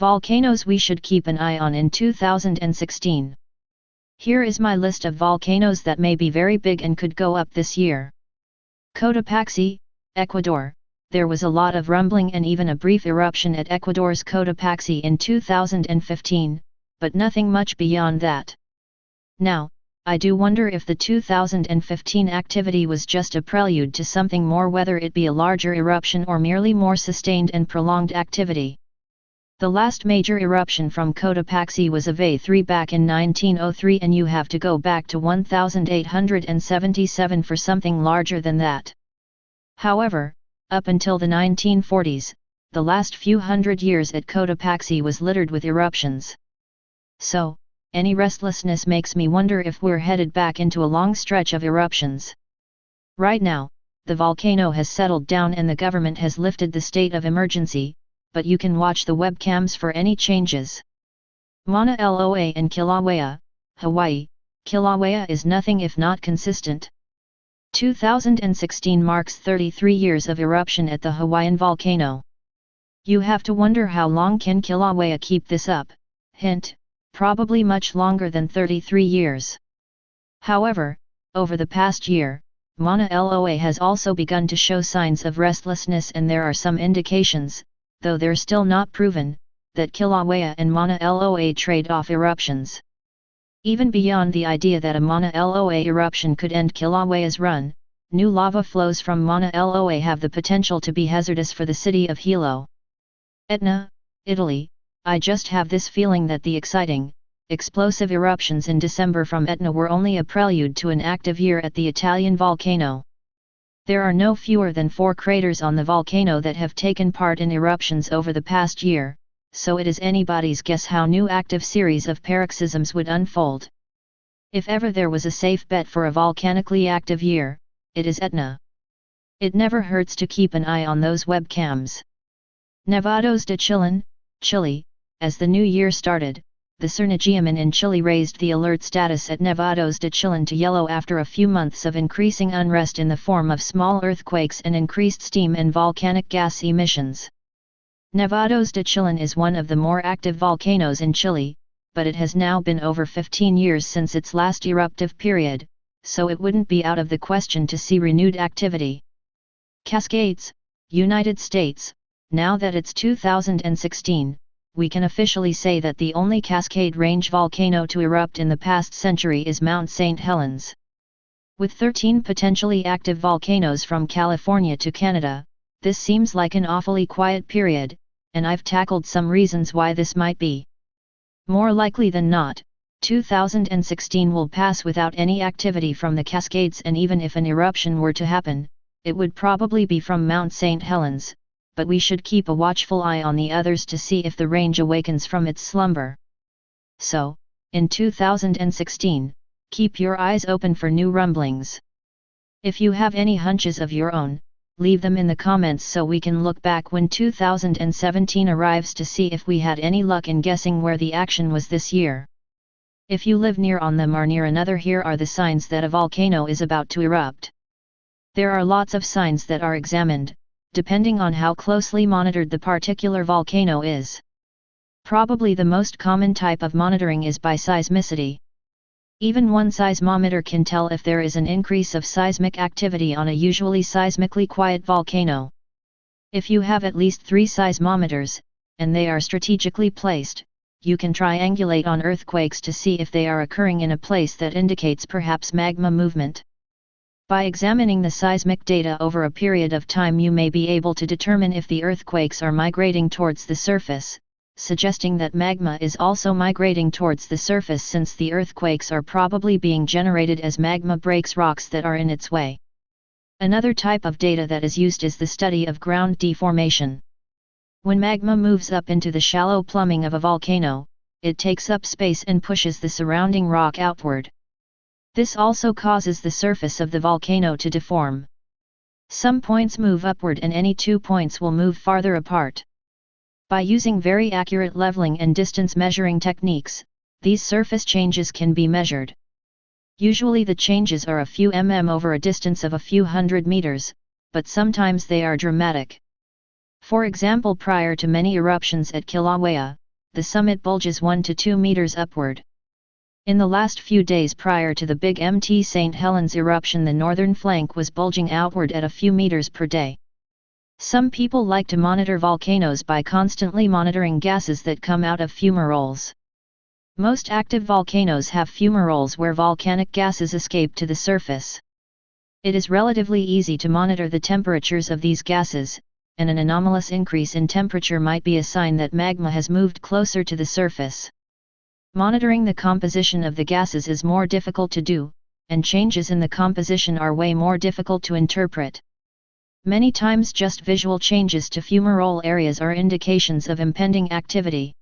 Volcanoes we should keep an eye on in 2016. Here is my list of volcanoes that may be very big and could go up this year. Cotopaxi, Ecuador. There was a lot of rumbling and even a brief eruption at Ecuador's Cotopaxi in 2015, but nothing much beyond that. Now, I do wonder if the 2015 activity was just a prelude to something more, whether it be a larger eruption or merely more sustained and prolonged activity. The last major eruption from Cotopaxi was of A3 back in 1903, and you have to go back to 1877 for something larger than that. However, up until the 1940s, the last few hundred years at Cotopaxi was littered with eruptions. So, any restlessness makes me wonder if we're headed back into a long stretch of eruptions. Right now, the volcano has settled down and the government has lifted the state of emergency, but you can watch the webcams for any changes. Mauna Loa and Kilauea, Hawaii. Kilauea is nothing if not consistent. 2016 marks 33 years of eruption at the Hawaiian volcano. You have to wonder how long can Kilauea keep this up. Hint, probably much longer than 33 years. However, over the past year, Mauna Loa has also begun to show signs of restlessness, and there are some indications, though they're still not proven, that Kilauea and Mauna Loa trade off eruptions. Even beyond the idea that a Mauna Loa eruption could end Kilauea's run, new lava flows from Mauna Loa have the potential to be hazardous for the city of Hilo. Etna, Italy. I just have this feeling that the exciting, explosive eruptions in December from Etna were only a prelude to an active year at the Italian volcano. There are no fewer than 4 craters on the volcano that have taken part in eruptions over the past year, so it is anybody's guess how new active series of paroxysms would unfold. If ever there was a safe bet for a volcanically active year, it is Etna. It never hurts to keep an eye on those webcams. Nevados de Chillán, Chile. As the new year started, the Cernagiaman in Chile raised the alert status at Nevados de Chillán to yellow after a few months of increasing unrest in the form of small earthquakes and increased steam and volcanic gas emissions. Nevados de Chillán is one of the more active volcanoes in Chile, but it has now been over 15 years since its last eruptive period, so it wouldn't be out of the question to see renewed activity. Cascades, United States. Now that it's 2016, we can officially say that the only Cascade Range volcano to erupt in the past century is Mount St. Helens. With 13 potentially active volcanoes from California to Canada, this seems like an awfully quiet period, and I've tackled some reasons why this might be. More likely than not, 2016 will pass without any activity from the Cascades, and even if an eruption were to happen, it would probably be from Mount St. Helens, but we should keep a watchful eye on the others to see if the range awakens from its slumber. So, in 2016, keep your eyes open for new rumblings. If you have any hunches of your own, leave them in the comments so we can look back when 2017 arrives to see if we had any luck in guessing where the action was this year. If you live near on them or near another, here are the signs that a volcano is about to erupt. There are lots of signs that are examined, depending on how closely monitored the particular volcano is. Probably the most common type of monitoring is by seismicity. Even one seismometer can tell if there is an increase of seismic activity on a usually seismically quiet volcano. If you have at least 3 seismometers, and they are strategically placed, you can triangulate on earthquakes to see if they are occurring in a place that indicates perhaps magma movement. By examining the seismic data over a period of time, you may be able to determine if the earthquakes are migrating towards the surface, suggesting that magma is also migrating towards the surface, since the earthquakes are probably being generated as magma breaks rocks that are in its way. Another type of data that is used is the study of ground deformation. When magma moves up into the shallow plumbing of a volcano, it takes up space and pushes the surrounding rock outward. This also causes the surface of the volcano to deform. Some points move upward and any 2 points will move farther apart. By using very accurate leveling and distance measuring techniques, these surface changes can be measured. Usually the changes are a few over a distance of a few hundred meters, but sometimes they are dramatic. For example, prior to many eruptions at Kilauea, the summit bulges 1 to 2 meters upward. In the last few days prior to the big Mt. St. Helens eruption, the northern flank was bulging outward at a few meters per day. Some people like to monitor volcanoes by constantly monitoring gases that come out of fumaroles. Most active volcanoes have fumaroles where volcanic gases escape to the surface. It is relatively easy to monitor the temperatures of these gases, and an anomalous increase in temperature might be a sign that magma has moved closer to the surface. Monitoring the composition of the gases is more difficult to do, and changes in the composition are way more difficult to interpret. Many times just visual changes to fumarole areas are indications of impending activity.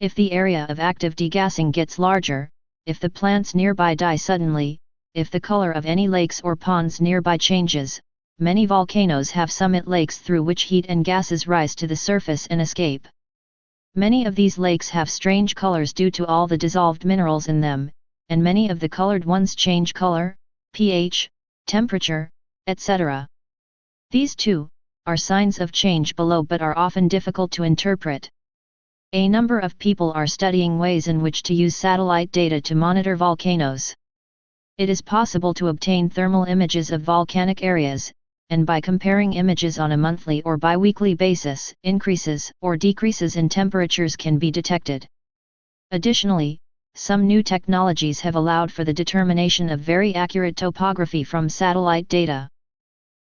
If the area of active degassing gets larger, if the plants nearby die suddenly, if the color of any lakes or ponds nearby changes, many volcanoes have summit lakes through which heat and gases rise to the surface and escape. Many of these lakes have strange colors due to all the dissolved minerals in them, and many of the colored ones change color, pH, temperature, etc. These too are signs of change below but are often difficult to interpret. A number of people are studying ways in which to use satellite data to monitor volcanoes. It is possible to obtain thermal images of volcanic areas, and by comparing images on a monthly or bi-weekly basis, increases or decreases in temperatures can be detected. Additionally, some new technologies have allowed for the determination of very accurate topography from satellite data.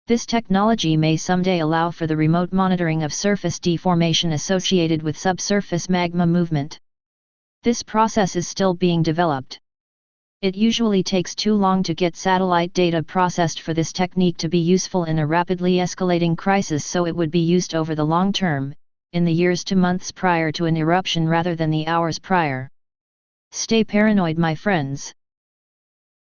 This technology may someday allow for the remote monitoring of surface deformation associated with subsurface magma movement. This process is still being developed. It usually takes too long to get satellite data processed for this technique to be useful in a rapidly escalating crisis, so it would be used over the long term, in the years to months prior to an eruption rather than the hours prior. Stay paranoid, my friends.